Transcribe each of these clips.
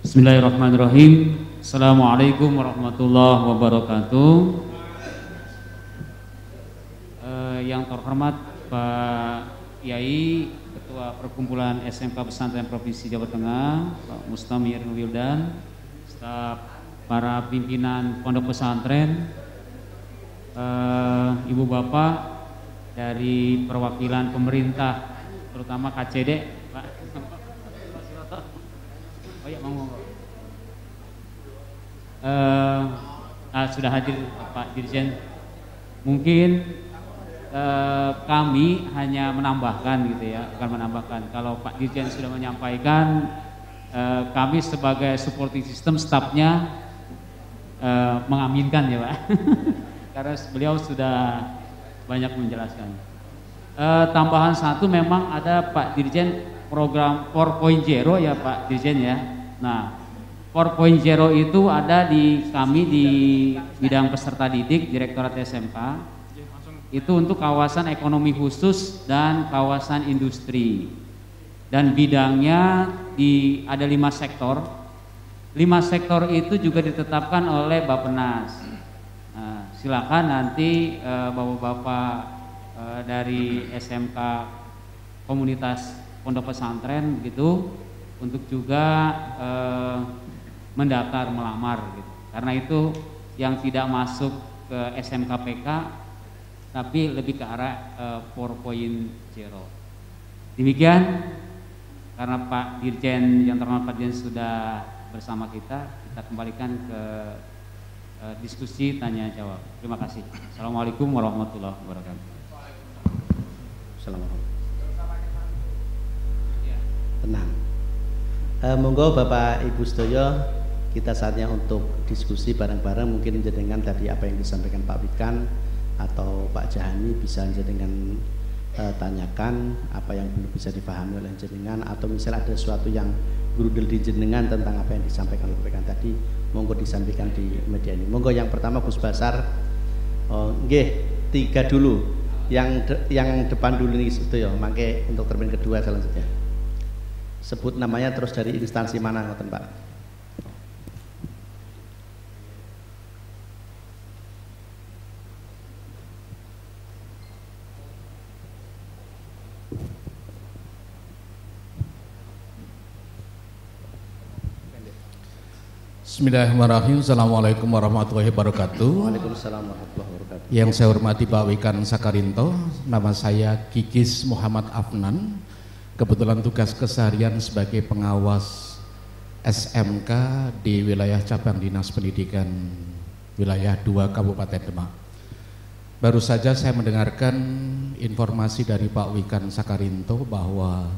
Bismillahirrahmanirrahim. Assalamualaikum warahmatullahi wabarakatuh. Yang terhormat Pak Yai, Ketua Perkumpulan SMK Pesantren Provinsi Jawa Tengah, Pak Mustamir Wildan, staf para pimpinan pondok pesantren, Ibu Bapak dari perwakilan pemerintah, terutama KCD, Pak. Oh ya, mau. Sudah hadir Pak Dirjen. Mungkin kami hanya menambahkan gitu ya, bukan menambahkan. Kalau Pak Dirjen sudah menyampaikan, kami sebagai supporting system stafnya mengaminkan ya Pak. Karena beliau sudah banyak menjelaskan. Tambahan satu, memang ada Pak Dirjen program 4.0 ya Pak Dirjen ya. Nah, 4.0 itu ada di kami di bidang peserta didik Direktorat SMK. Itu untuk kawasan ekonomi khusus dan kawasan industri. Dan bidangnya ada 5 sektor. 5 sektor itu juga ditetapkan oleh Bappenas. Nah, silakan nanti bapak-bapak dari SMK komunitas pondok pesantren gitu untuk juga mendaftar melamar gitu. Karena itu yang tidak masuk ke SMKPK tapi lebih ke arah 4.0. Demikian, karena Pak Dirjen yang terhormat Pak Dirjen sudah bersama kita kembalikan ke diskusi tanya jawab. Terima kasih. Assalamualaikum warahmatullahi wabarakatuh. Assalamualaikum. Tenang. Monggo Bapak Ibu sedaya, kita saatnya untuk diskusi bareng-bareng. Mungkin jenengan tadi apa yang disampaikan Pak Wikan atau Pak Jahani bisa jenengan tanyakan apa yang belum bisa dipahami oleh jenengan, atau misal ada sesuatu yang grudel di jenengan tentang apa yang disampaikan oleh Pak Wikan tadi, monggo disampaikan di media ini. Monggo yang pertama Gus Basar. Nggih, 3 dulu. Yang depan dulu nih itu ya, mangke untuk termin kedua selanjutnya. Sebut namanya terus dari instansi mana ngoten Pak. Bismillahirrahmanirrahim. Assalamualaikum warahmatullahi wabarakatuh. Waalaikumsalam warahmatullahi wabarakatuh. Yang saya hormati Pak Wikan Sakarinto, nama saya Kikis Muhammad Afnan. Kebetulan tugas keseharian sebagai pengawas SMK di wilayah cabang Dinas Pendidikan wilayah 2 Kabupaten Demak. Baru saja saya mendengarkan informasi dari Pak Wikan Sakarinto bahwa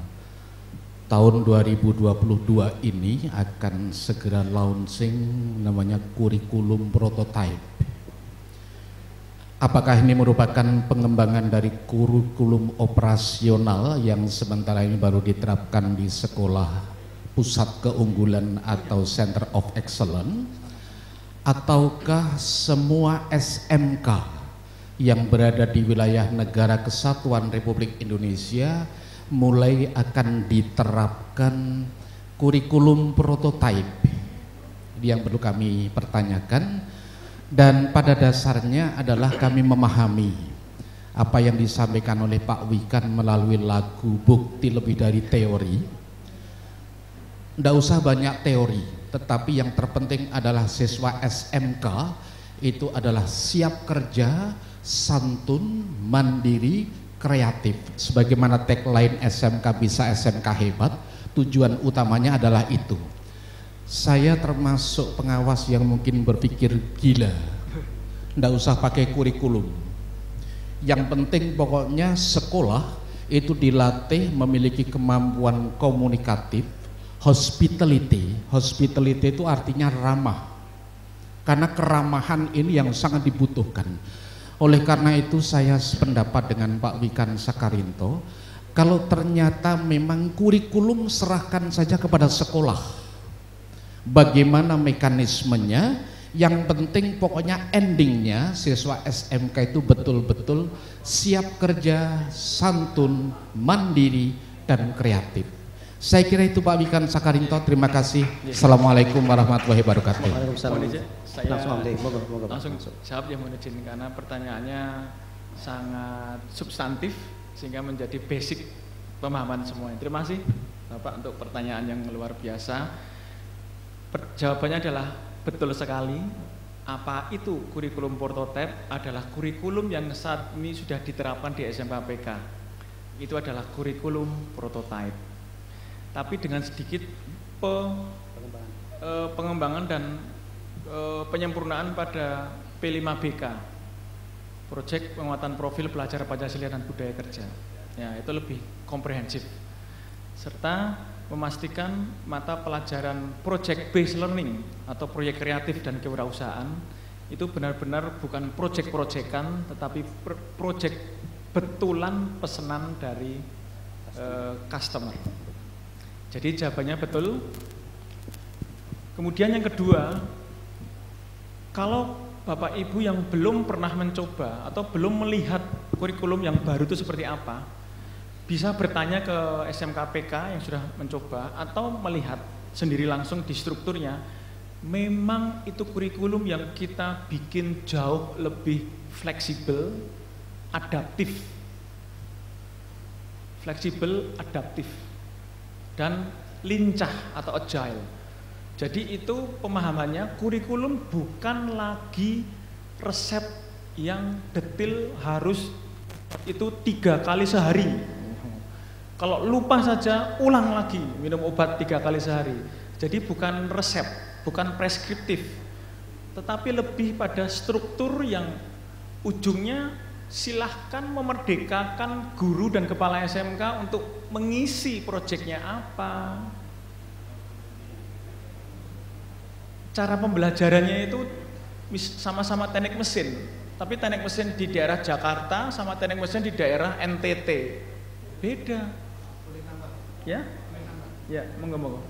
tahun 2022 ini akan segera launching namanya kurikulum prototype. Apakah ini merupakan pengembangan dari kurikulum operasional yang sementara ini baru diterapkan di sekolah pusat keunggulan atau Center of Excellence, ataukah semua SMK yang berada di wilayah Negara Kesatuan Republik Indonesia mulai akan diterapkan kurikulum prototype? Ini yang perlu kami pertanyakan. Dan pada dasarnya adalah kami memahami apa yang disampaikan oleh Pak Wikan melalui lagu bukti lebih dari teori. Tidak usah banyak teori, tetapi yang terpenting adalah siswa SMK itu adalah siap kerja, santun, mandiri, kreatif. Sebagaimana tagline SMK bisa SMK hebat, tujuan utamanya adalah itu. Saya termasuk pengawas yang mungkin berpikir gila, nggak usah pakai kurikulum. Yang penting pokoknya sekolah itu dilatih memiliki kemampuan komunikatif, hospitality. Hospitality itu artinya ramah, karena keramahan ini yang sangat dibutuhkan. Oleh karena itu saya sependapat dengan Pak Wikan Sakarinto, kalau ternyata memang kurikulum serahkan saja kepada sekolah. Bagaimana mekanismenya, yang penting pokoknya endingnya siswa SMK itu betul-betul siap kerja, santun, mandiri, dan kreatif. Saya kira itu Pak Wikan Sakarinto. Terima kasih. Assalamualaikum warahmatullahi wabarakatuh. Waalaikumsalam. Saya langsung jawab ya, mohon izin, karena pertanyaannya sangat substantif sehingga menjadi basic pemahaman semuanya. Terima kasih Bapak untuk pertanyaan yang luar biasa. Jawabannya adalah betul sekali. Apa itu kurikulum prototipe? Adalah kurikulum yang saat ini sudah diterapkan di SMKPK. Itu adalah kurikulum prototipe. Tapi dengan sedikit pengembangan dan penyempurnaan pada P5BK, Proyek Penguatan Profil Pelajar Pancasila dan Budaya Kerja. Ya, itu lebih komprehensif. Serta memastikan mata pelajaran project based learning atau proyek kreatif dan kewirausahaan itu benar-benar bukan project-projectan, tetapi project betulan pesanan dari customer. Jadi jawabannya betul. Kemudian yang kedua, kalau Bapak Ibu yang belum pernah mencoba atau belum melihat kurikulum yang baru itu seperti apa, bisa bertanya ke SMKPK yang sudah mencoba atau melihat sendiri langsung di strukturnya. Memang itu kurikulum yang kita bikin jauh lebih fleksibel, adaptif. Fleksibel, adaptif, dan lincah atau agile. Jadi itu pemahamannya, kurikulum bukan lagi resep yang detail harus itu 3 kali sehari. Kalau lupa saja, ulang lagi minum obat 3 kali sehari. Jadi bukan resep, bukan preskriptif, tetapi lebih pada struktur yang ujungnya silahkan memerdekakan guru dan kepala SMK untuk mengisi proyeknya apa. Cara pembelajarannya itu sama-sama teknik mesin, tapi teknik mesin di daerah Jakarta sama teknik mesin di daerah NTT beda. Ya, ya, monggo.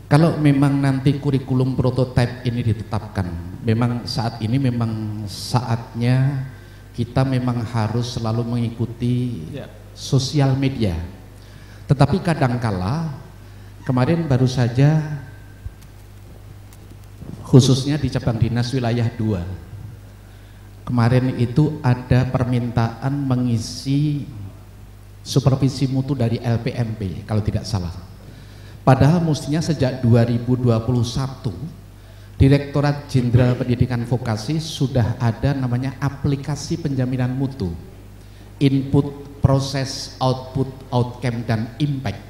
Kalau memang nanti kurikulum prototipe ini ditetapkan, memang saat ini memang saatnya kita memang harus selalu mengikuti sosial media. Tetapi kadangkala kemarin baru saja khususnya di cabang dinas wilayah 2 kemarin itu ada permintaan mengisi supervisi mutu dari LPMP kalau tidak salah. Padahal mestinya sejak 2021 Direktorat Jenderal Pendidikan Vokasi sudah ada namanya aplikasi penjaminan mutu, input, proses, output, outcome, dan impact.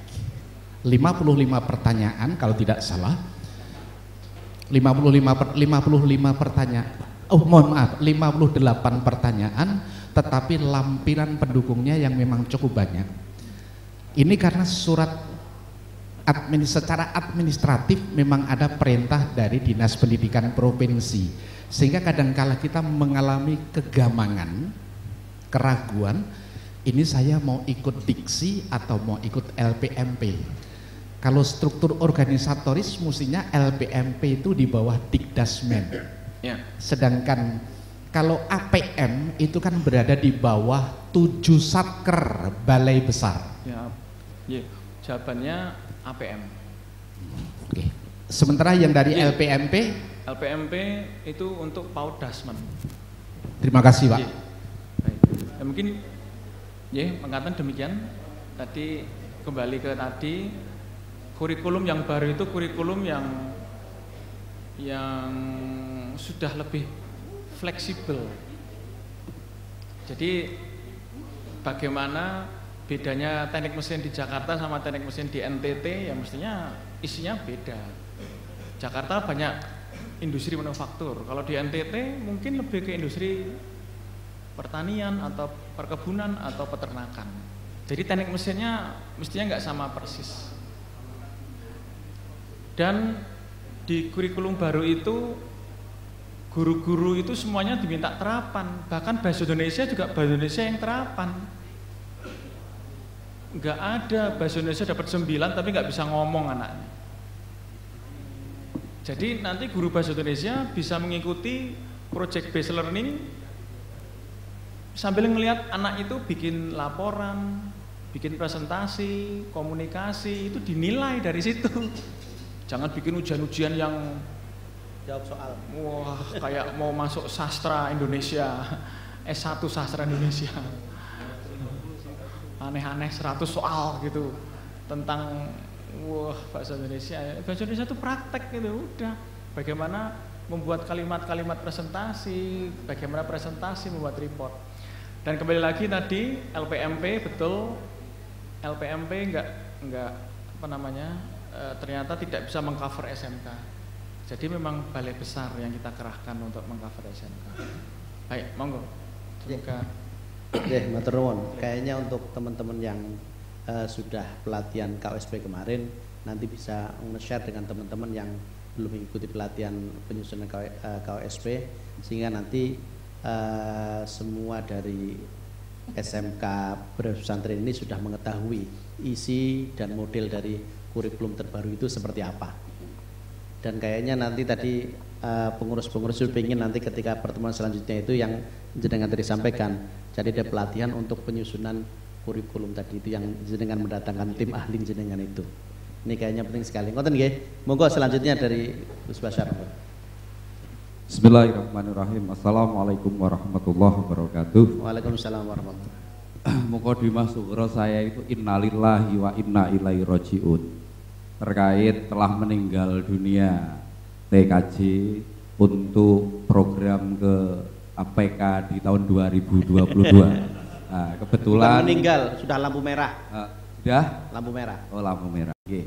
55 pertanyaan kalau tidak salah, 58 pertanyaan, tetapi lampiran pendukungnya yang memang cukup banyak. Ini karena secara administratif memang ada perintah dari Dinas Pendidikan Provinsi, sehingga kadangkala kita mengalami kegamangan, keraguan, ini saya mau ikut diksi atau mau ikut LPMP. Kalau struktur organisatoris mestinya LPMP itu di bawah Dikdasmen. Ya. Sedangkan kalau APM itu kan berada di bawah 7 satker balai besar. Ya, ya. Jawabannya APM. Oke. Sementara yang dari Ya. LPMP itu untuk PAUD Dasmen. Terima kasih Pak. Ya. Baik. Ya, mungkin mengatakan demikian. Tadi kembali ke tadi, kurikulum yang baru itu kurikulum yang sudah lebih fleksibel. Jadi bagaimana bedanya teknik mesin di Jakarta sama teknik mesin di NTT, ya mestinya isinya beda. Jakarta banyak industri manufaktur, kalau di NTT mungkin lebih ke industri pertanian atau perkebunan atau peternakan. Jadi teknik mesinnya mestinya nggak sama persis. Dan di kurikulum baru itu guru-guru itu semuanya diminta terapan, bahkan bahasa Indonesia juga bahasa Indonesia yang terapan. Nggak ada bahasa Indonesia dapat 9 tapi nggak bisa ngomong anaknya. Jadi nanti guru bahasa Indonesia bisa mengikuti project based learning sambil ngelihat anak itu bikin laporan, bikin presentasi, komunikasi itu dinilai dari situ. Jangan bikin ujian-ujian yang jawab soal. Wah, kayak mau masuk sastra Indonesia, S1 sastra Indonesia. Aneh-aneh 100 soal gitu tentang bahasa Indonesia. Bahasa Indonesia itu praktek gitu, udah. Bagaimana membuat kalimat-kalimat presentasi, bagaimana presentasi membuat report. Dan kembali lagi tadi LPMP, betul, LPMP enggak apa namanya, ternyata tidak bisa mengcover SMK. Jadi memang balai besar yang kita kerahkan untuk mengcover SMK. Baik, monggo. Semoga. Matur nuwun. Kayaknya untuk teman-teman yang sudah pelatihan KOSP kemarin nanti bisa nge-share dengan teman-teman yang belum mengikuti pelatihan penyusunan KOSP, sehingga nanti semua dari SMK pesantren ini sudah mengetahui isi dan model dari kurikulum terbaru itu seperti apa. Dan kayaknya nanti tadi pengurus-pengurus itu ingin nanti ketika pertemuan selanjutnya itu yang jenengan tadi sampaikan, jadi ada pelatihan untuk penyusunan kurikulum tadi itu yang jenengan mendatangkan tim ahli jenengan itu. Ini kayaknya penting sekali. Ngoten nggih. Monggo selanjutnya dari Gus Basyar. Bismillahirrahmanirrahim. Assalamualaikum warahmatullahi wabarakatuh. Waalaikumsalam warahmatullahi wabarakatuh. Mukadimah sugro saya itu innalillahi wa inna ilaihi rajiun. Terkait telah meninggal dunia TKJ untuk program ke APK di tahun 2022. Nah, kebetulan bukan meninggal, sudah lampu merah. Sudah? Lampu merah. Oh, lampu merah. Oke.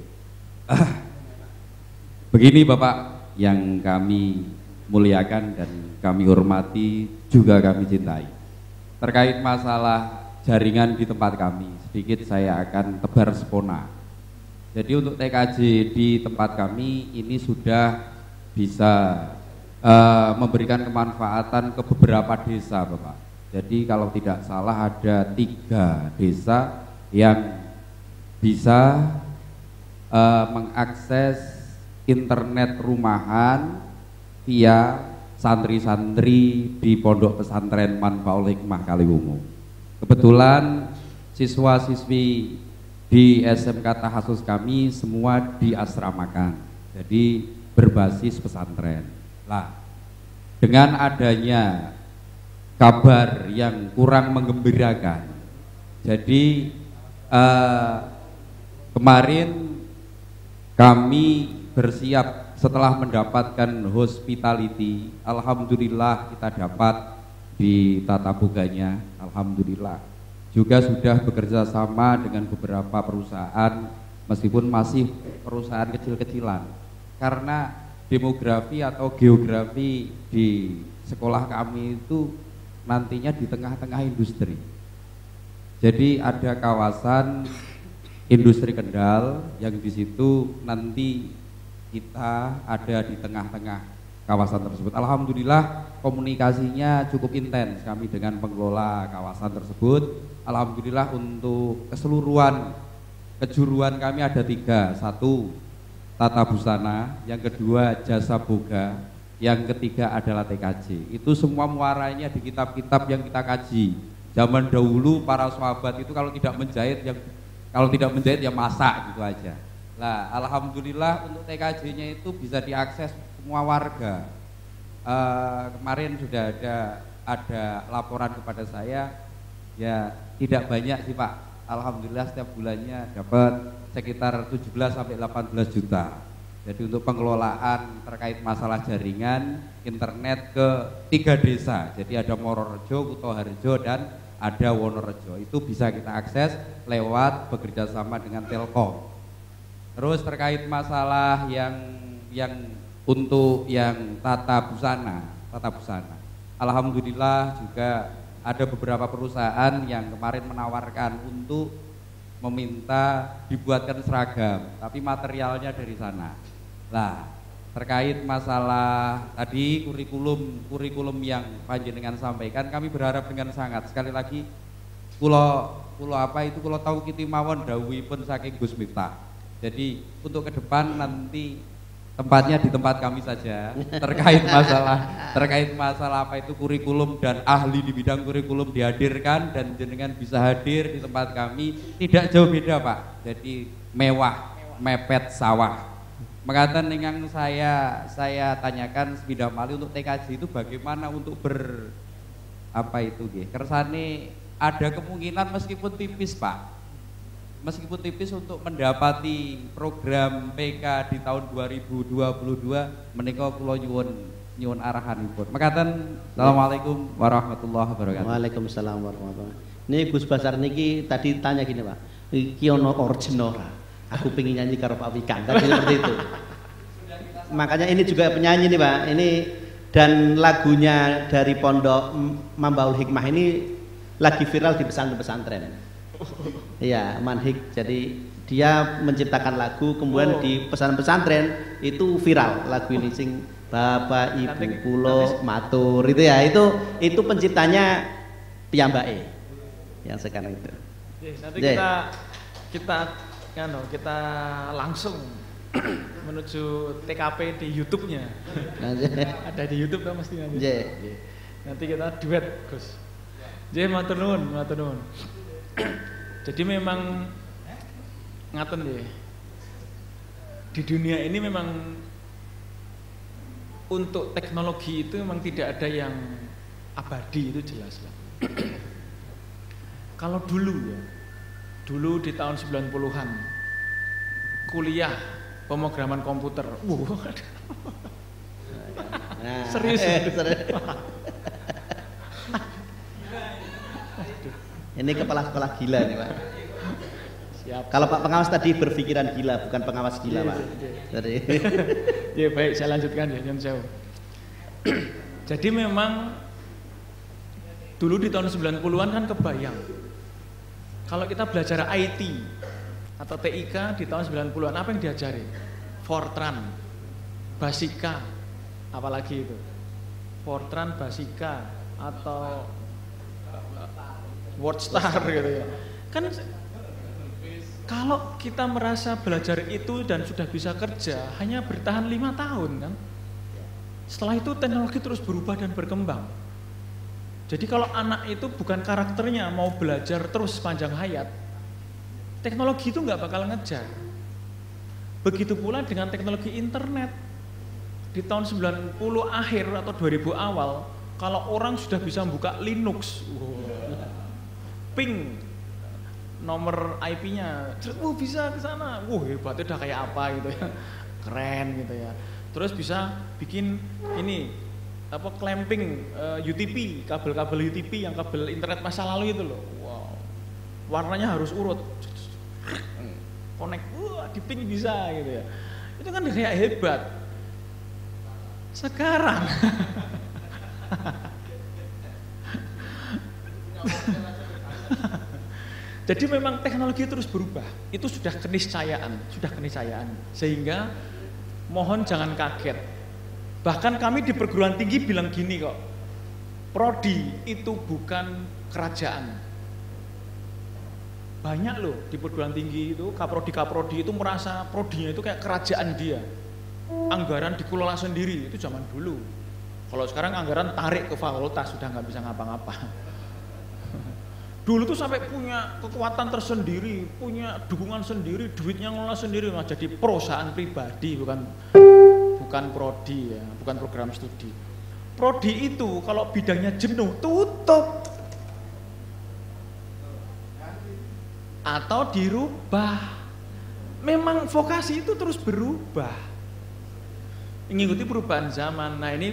Begini Bapak yang kami muliakan dan kami hormati, juga kami cintai. Terkait masalah jaringan di tempat kami, sedikit saya akan tebar spona. Jadi untuk TKJ di tempat kami ini sudah bisa memberikan kemanfaatan ke beberapa desa Bapak. Jadi kalau tidak salah ada 3 desa yang bisa mengakses internet rumahan via santri-santri di Pondok Pesantren Manfaul Hikmah Kaliwungu. Kebetulan siswa-siswi di SMK Tahasus kami semua diasramakan, jadi berbasis pesantren. Lah, dengan adanya kabar yang kurang menggembirakan, jadi kemarin kami bersiap setelah mendapatkan hospitality, alhamdulillah kita dapat di tata boganya, alhamdulillah. Juga sudah bekerja sama dengan beberapa perusahaan, meskipun masih perusahaan kecil-kecilan, karena demografi atau geografi di sekolah kami itu nantinya di tengah-tengah industri. Jadi ada kawasan industri Kendal yang di situ nanti kita ada di tengah-tengah kawasan tersebut. Alhamdulillah komunikasinya cukup intens kami dengan pengelola kawasan tersebut. Alhamdulillah untuk keseluruhan kejuruan kami ada 3. 1 tata busana, yang kedua jasa boga, yang ketiga adalah TKJ. Itu semua muaranya di kitab-kitab yang kita kaji. Zaman dahulu para sahabat itu kalau tidak menjahit ya masak gitu aja. Nah, alhamdulillah untuk TKJ-nya itu bisa diakses semua warga. Kemarin sudah ada laporan kepada saya, ya tidak banyak sih Pak. Alhamdulillah setiap bulannya dapat sekitar 17 sampai 18 juta. Jadi untuk pengelolaan terkait masalah jaringan internet ke 3 desa. Jadi ada Mororejo, Kutoharjo, dan ada Wonorejo. Itu bisa kita akses lewat bekerja sama dengan Telkom. Terus terkait masalah yang untuk yang tata busana. Alhamdulillah juga ada beberapa perusahaan yang kemarin menawarkan untuk meminta dibuatkan seragam, tapi materialnya dari sana. Nah, terkait masalah tadi kurikulum yang panjenengan sampaikan, kami berharap dengan sangat. Sekali lagi, kulo tahu kiti mawon dawuhipun saking Gus Miftah. Jadi untuk ke depan nanti tempatnya di tempat kami saja terkait masalah apa itu kurikulum dan ahli di bidang kurikulum dihadirkan dan jenengan bisa hadir di tempat kami tidak jauh beda Pak. Jadi mewah, mepet sawah. Mengatakan yang saya tanyakan sepeda mali untuk TKJ itu bagaimana untuk apa itu nggih? Kersane ada kemungkinan meskipun tipis Pak. Meskipun tipis untuk mendapati program PK di tahun 2022 menika kula nyuwun arahanipun. Mekaten Assalamualaikum warahmatullahi wabarakatuh. Waalaikumsalam warahmatullahi wabarakatuh. Ini Gus Basar niki tadi tanya gini Pak, iki ono origin ora? Aku pengen nyanyi karo Pak Wikan, tadi seperti itu. Makanya ini juga penyanyi nih Pak, ini dan lagunya dari Pondok Mambaul Hikmah ini lagi viral di pesantren. Iya, Manhik. Jadi dia menciptakan lagu, kemudian di pesantren itu viral lagu ini sing Bapak Ibu Pulo Matur itu ya, itu penciptanya piyambake yang sekarang itu. Nanti kita langsung menuju TKP di YouTube-nya. Ada di YouTube kan mesti nanti. Nanti kita duet Gus. Matur nuwun. Jadi memang ngaten ya. Di dunia ini memang untuk teknologi itu memang tidak ada yang abadi, itu jelas lah. Kalau dulu di tahun 90-an kuliah pemrograman komputer. Serius. Ini kepala sekolah gila nih Pak. Siap. Kalau Pak pengawas tadi berpikiran gila, bukan pengawas gila Pak. Jadi. Ya baik, saya lanjutkan ya, nyun sewu. Jadi memang dulu di tahun 90-an kan kebayang. Kalau kita belajar IT atau TIK di tahun 90-an apa yang diajari? Fortran, Basika, apalagi itu? Fortran, Basika atau WordStar gitu ya. Kan kalau kita merasa belajar itu dan sudah bisa kerja hanya bertahan 5 tahun kan. Setelah itu teknologi terus berubah dan berkembang. Jadi kalau anak itu bukan karakternya mau belajar terus sepanjang hayat, teknologi itu nggak bakal ngejar. Begitu pula dengan teknologi internet. Di tahun 90 akhir atau 2000 awal, kalau orang sudah bisa buka Linux, ping nomor IP-nya, bisa ke sana, hebatnya udah kayak apa gitu ya, keren gitu ya. Terus bisa bikin ini clamping UTP, kabel-kabel UTP yang kabel internet masa lalu itu loh, warnanya harus urut, connect, di ping bisa gitu ya. Itu kan kayak hebat. Sekarang jadi memang teknologi terus berubah. Itu sudah keniscayaan. Sehingga mohon jangan kaget. Bahkan kami di perguruan tinggi bilang gini kok. Prodi itu bukan kerajaan. Banyak loh di perguruan tinggi itu kaprodi itu merasa prodinya itu kayak kerajaan dia. Anggaran dikelola sendiri, itu zaman dulu. Kalau sekarang anggaran tarik ke fakultas sudah nggak bisa ngapa-ngapa. Dulu tuh sampai punya kekuatan tersendiri, punya dukungan sendiri, duitnya ngelola sendiri, nah jadi perusahaan pribadi, bukan prodi ya, bukan program studi. Prodi itu kalau bidangnya jenuh tutup atau dirubah. Memang vokasi itu terus berubah, mengikuti perubahan zaman. Nah ini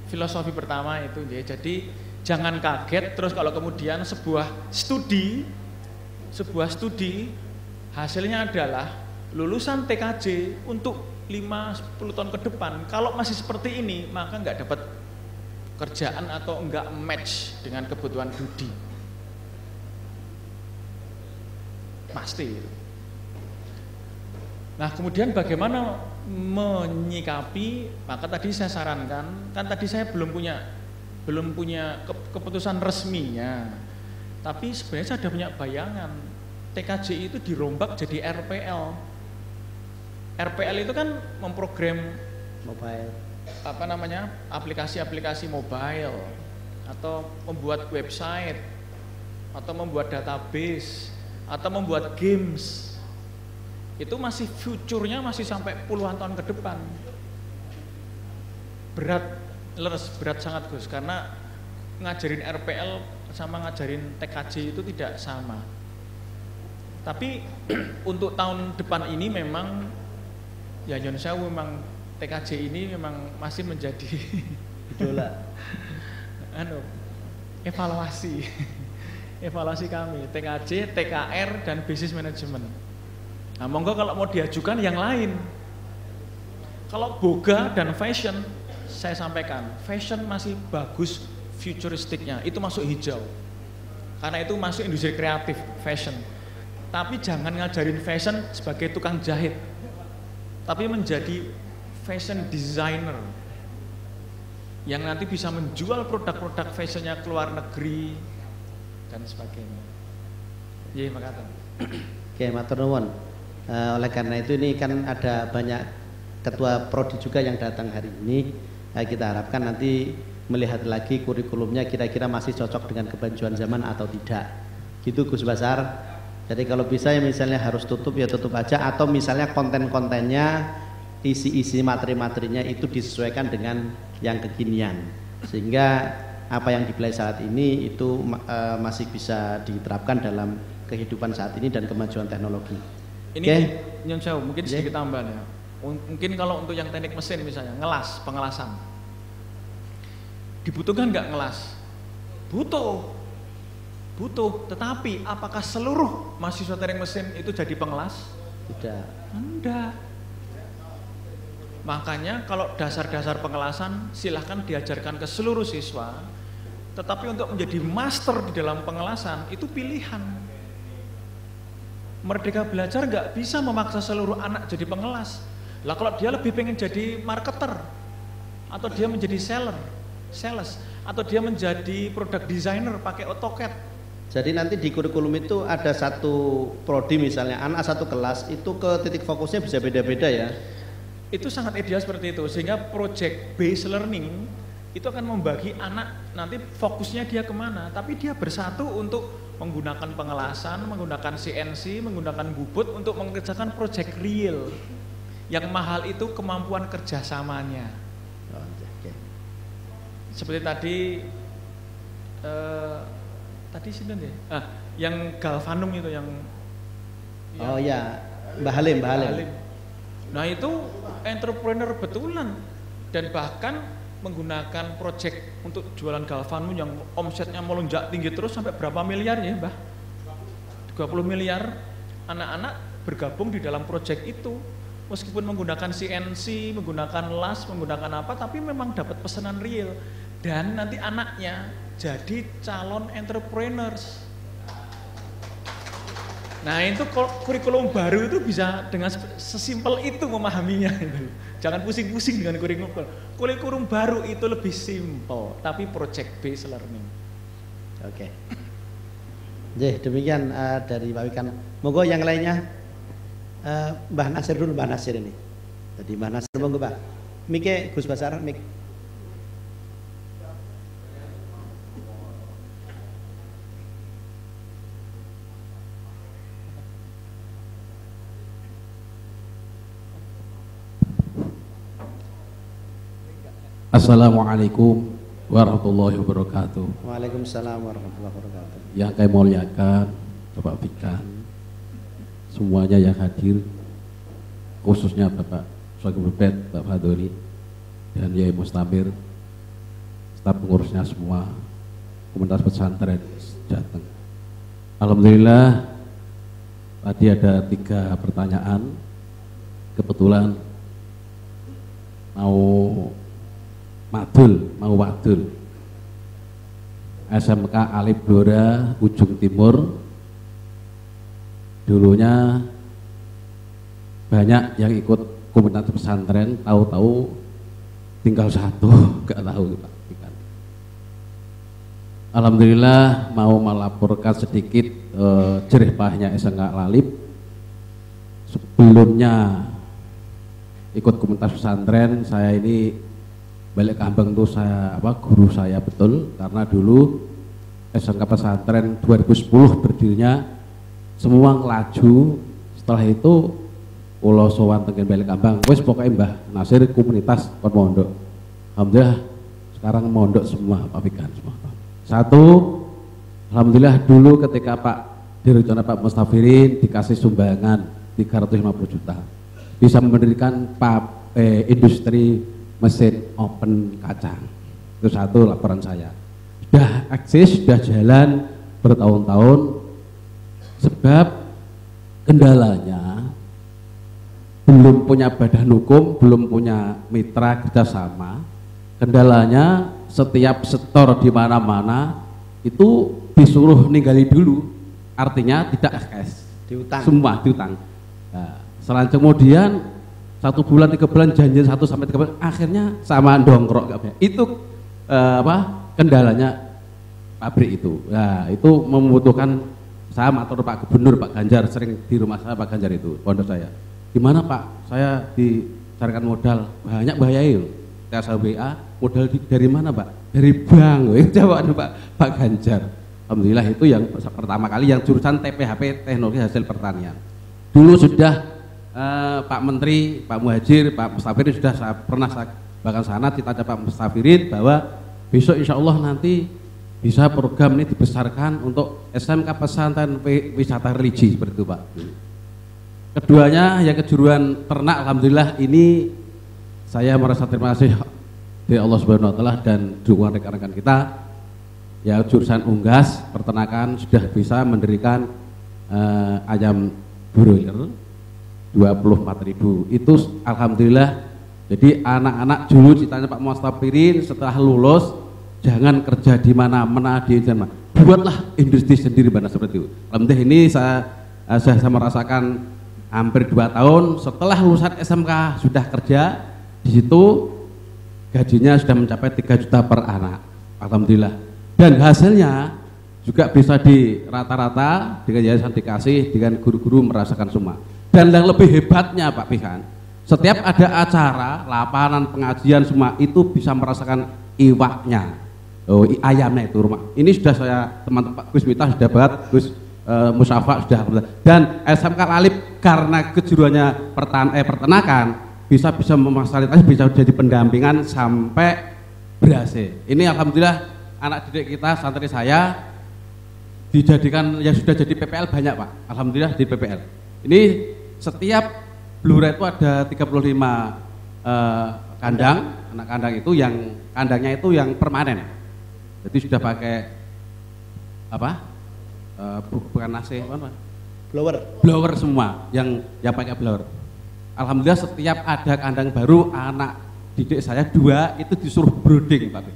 filosofi pertama itu ya. Jadi jangan kaget terus kalau kemudian sebuah studi hasilnya adalah lulusan TKJ untuk 5-10 tahun ke depan kalau masih seperti ini maka nggak dapat kerjaan atau nggak match dengan kebutuhan Dudi, pasti. Nah kemudian bagaimana menyikapi, maka tadi saya sarankan, kan tadi saya belum punya keputusan resminya, tapi sebenarnya saya sudah punya bayangan TKJ itu dirombak jadi RPL. RPL itu kan memprogram Mobile. apa namanya, aplikasi-aplikasi mobile, atau membuat website, atau membuat database, atau membuat games. Itu masih future-nya masih sampai puluhan tahun ke depan. Berat, berat sangat Gus, karena ngajarin RPL sama ngajarin TKJ itu tidak sama. Tapi untuk tahun depan ini memang ya Nyon Sewu, memang TKJ ini memang masih menjadi idola. Evaluasi kami TKJ, TKR dan Business Management. Nah, monggo kalau mau diajukan yang lain. Kalau boga dan fashion, saya sampaikan, fashion masih bagus futuristiknya, itu masuk hijau. Karena itu masuk industri kreatif, fashion. Tapi jangan ngajarin fashion sebagai tukang jahit, tapi menjadi fashion designer yang nanti bisa menjual produk-produk fashionnya ke luar negeri dan sebagainya. Iya, makasih. Oke, matur nuwun. Oleh karena itu ini kan ada banyak ketua prodi juga yang datang hari ini. Kita harapkan nanti melihat lagi kurikulumnya kira-kira masih cocok dengan kebanjuan zaman atau tidak. Gitu Gus Basar. Jadi kalau bisa ya misalnya harus tutup ya tutup aja, atau misalnya konten-kontennya, isi-isi materi-materinya itu disesuaikan dengan yang kekinian, sehingga apa yang dipelajari saat ini itu masih bisa diterapkan dalam kehidupan saat ini dan kemajuan teknologi. Ini Nyon Sewu, mungkin sedikit tambahan ya. Mungkin kalau untuk yang teknik mesin misalnya, ngelas, pengelasan, dibutuhkan nggak ngelas? Butuh, tetapi apakah seluruh mahasiswa teknik mesin itu jadi pengelas? Tidak. Enggak. Makanya kalau dasar-dasar pengelasan silahkan diajarkan ke seluruh siswa, tetapi untuk menjadi master di dalam pengelasan itu pilihan. Merdeka Belajar nggak bisa memaksa seluruh anak jadi pengelas. Lah kalau dia lebih pengen jadi marketer, atau dia menjadi sales, atau dia menjadi product designer pakai AutoCAD. Jadi nanti di kurikulum itu ada satu prodi misalnya, anak satu kelas itu ke titik fokusnya bisa beda-beda ya. Itu sangat ideal seperti itu, sehingga project based learning itu akan membagi anak nanti fokusnya dia kemana, tapi dia bersatu untuk menggunakan pengelasan, menggunakan CNC, menggunakan bubut untuk mengerjakan project real. Yang mahal itu kemampuan kerjasamanya. Seperti tadi sini deh, yang galvanum itu yang oh ya, Mbah Halim. Nah itu entrepreneur betulan, dan bahkan menggunakan project untuk jualan galvanum yang omsetnya melonjak tinggi terus sampai berapa miliar ya Mbah? 20 miliar. Anak-anak bergabung di dalam project itu, meskipun menggunakan CNC, menggunakan las, menggunakan apa, tapi memang dapat pesanan real. Dan nanti anaknya jadi calon entrepreneurs. Nah itu kurikulum baru itu bisa dengan sesimpel itu memahaminya. Jangan pusing-pusing dengan kurikulum. Kurikulum baru itu lebih simple, tapi project based learning. Oke. Demikian dari Pak Wikan. Monggo yang lainnya, Mbah Nasir dulu, Mbah Nasir ini. Jadi Mbah Nasir monggo Mbah. Mike Gus Basar, mik. Assalamualaikum warahmatullahi wabarakatuh. Waalaikumsalam warahmatullahi wabarakatuh. Yang kami muliakan Bapak Wikan, semuanya yang hadir, khususnya Bapak Sogeng Bebet, Bapak Fadoli, dan Yai Mustamir, staf pengurusnya semua, komunitas pesantren Jateng. Alhamdulillah, tadi ada 3 pertanyaan, kebetulan mau wadul SMK Alif Blora Ujung Timur. Dulunya banyak yang ikut komunitas pesantren, tahu-tahu tinggal 1, gak tahu. Alhamdulillah mau melaporkan sedikit jerih payahnya SMK Alif. Sebelumnya ikut komunitas pesantren. Saya ini balik kampung tuh saya guru saya betul, karena dulu SMK pesantren 2010 berdirinya semua ngelaju. Setelah itu Pulau Sowan Tengen balik kampung, wes pokoknya Mbah Nasir komunitas kon mondok. Alhamdulillah sekarang mondok semua Pak Fikan semua. Satu, alhamdulillah dulu ketika Pak Direktur Pak Mustafirin dikasih sumbangan 350 juta, bisa mendirikan industri mesin open kacang. Itu satu laporan saya. Sudah eksis, sudah jalan bertahun-tahun. Sebab kendalanya belum punya badan hukum, belum punya mitra kerjasama. Kendalanya setiap setor di mana-mana itu disuruh ninggali dulu, artinya tidak cash, diutang. Semua diutang. Nah, selanjutnya kemudian 1 bulan 3 bulan janji 1 sampai 3 bulan, akhirnya sama dongkrok. Itu kendalanya pabrik itu. Nah, itu membutuhkan saya matur Pak Gubernur, Pak Ganjar, sering di rumah saya Pak Ganjar itu, pondok saya. Gimana Pak, saya dicarikan modal, banyak bayain. Saya WA, modal dari mana Pak? Dari bank. Jawab Pak Ganjar. Alhamdulillah itu yang pertama kali yang jurusan TPHP, teknologi hasil pertanian. Dulu sudah Pak Menteri, Pak Muhajir, Pak Mustafirin sudah pernah bahkan sana ditanya Pak Mustafirin bahwa besok insya Allah nanti bisa program ini dibesarkan untuk SMK pesantren wisata religi seperti itu Pak. Keduanya yang kejuruan ternak, alhamdulillah ini saya merasa terima kasih dari Allah Subhanahu wa taala dan dukungan rekan-rekan kita. Ya jurusan unggas peternakan sudah bisa mendirikan ayam broiler 24.000. Itu alhamdulillah. Jadi anak-anak dulu ditanya Pak Mustafirin setelah lulus jangan kerja di mana-mana di mana, buatlah industri sendiri mana seperti itu. Alhamdulillah ini saya merasakan hampir 2 tahun setelah lulusan SMK sudah kerja di situ, gajinya sudah mencapai 3 juta per anak. Alhamdulillah. Dan hasilnya juga bisa di rata-rata dengan yayasan dikasih, dengan guru-guru merasakan semua. Dan yang lebih hebatnya Pak Pihan, setiap ada acara, lapangan pengajian semua itu bisa merasakan iwaknya, ayamnya itu rumah. Ini sudah saya teman-teman Gus Mita sudah banget, Gus Musafa sudah, dan SMK Lalip karena kejuruannya peternakan bisa memfasilitasi, bisa jadi pendampingan sampai berhasil. Ini alhamdulillah anak didik kita, santri saya dijadikan yang sudah jadi PPL banyak Pak. Alhamdulillah di PPL. Ini setiap blura itu ada 35 kandang, anak kandang itu yang kandangnya itu yang permanen. Jadi sudah pakai bukan AC, blower semua, yang pakai blower. Alhamdulillah setiap ada kandang baru anak didik saya 2 itu disuruh brooding Pak.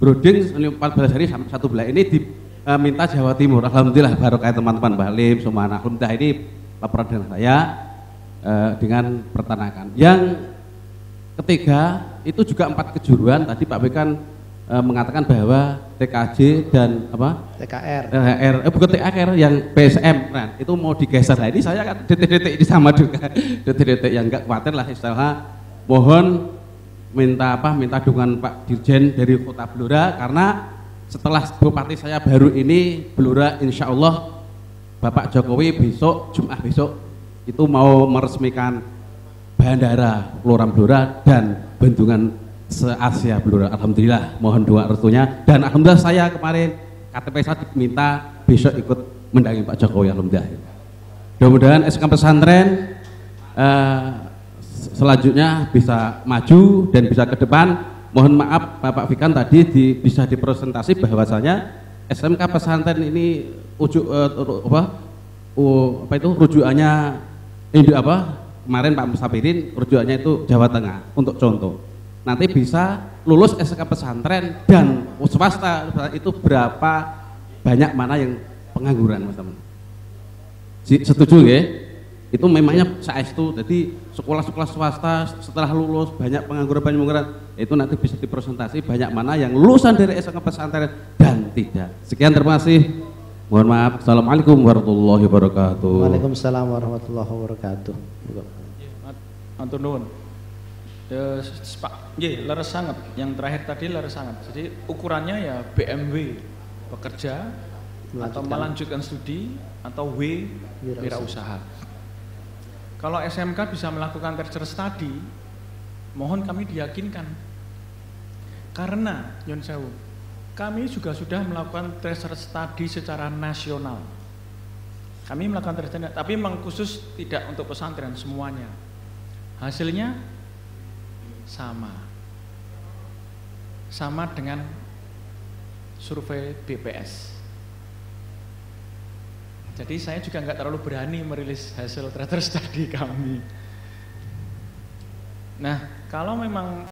Brooding 14 hari sampai 1 bulan. Ini diminta Jawa Timur. Alhamdulillah barokah teman-teman Mbah Lim semua. Alhamdulillah ini laporan dengan saya dengan peternakan. Yang ketiga itu juga 4 kejuruan. Tadi Pak Bekan mengatakan bahwa TKJ dan TKR, bukan TKR yang PSM, nah, itu mau digeser. Nah, ini saya kan detik-detik ini sama juga, detik-detik yang enggak khawatir lah istilahnya. Mohon minta dukungan Pak Dirjen dari Kota Blora, karena setelah Bupati saya baru ini Blora, insya Allah Bapak Jokowi besok Jumat besok itu mau meresmikan bandara Kelurahan Blora dan bendungan se-Asia Blora. Alhamdulillah, mohon doa restunya, dan alhamdulillah saya kemarin KTP saya diminta besok ikut mendampingi Pak Jokowi. Alhamdulillah. Mudah-mudahan SMK pesantren selanjutnya bisa maju dan bisa ke depan. Mohon maaf Bapak Fikan tadi bisa dipresentasi bahwasanya SMK pesantren ini rujukannya kemarin Pak Mustafirin rujukannya itu Jawa Tengah untuk contoh. Nanti bisa lulus SMK pesantren dan swasta itu berapa banyak mana yang pengangguran teman-teman. Setuju ya? Itu memangnya saestu, jadi sekolah-sekolah swasta setelah lulus banyak pengangguran itu nanti bisa dipresentasi banyak mana yang lulusan dari SMK pesantren dan tidak. Sekian, terima kasih. Mohon maaf. Assalamualaikum warahmatullahi wabarakatuh. Waalaikumsalam warahmatullahi wabarakatuh. Matur nuwun. Leres sangat. Yang terakhir tadi leres sangat. Jadi ukurannya ya BMW pekerja atau melanjutkan studi atau wirausaha. Kalau SMK bisa melakukan tertiary study, mohon kami diyakinkan. Karena Nyun Sewu, kami juga sudah melakukan tertiary study secara nasional. Kami melakukan tertiary study, tapi memang khusus tidak untuk pesantren semuanya. Hasilnya sama dengan survei BPS. Jadi saya juga nggak terlalu berani merilis hasil tertiary study kami. Nah, kalau memang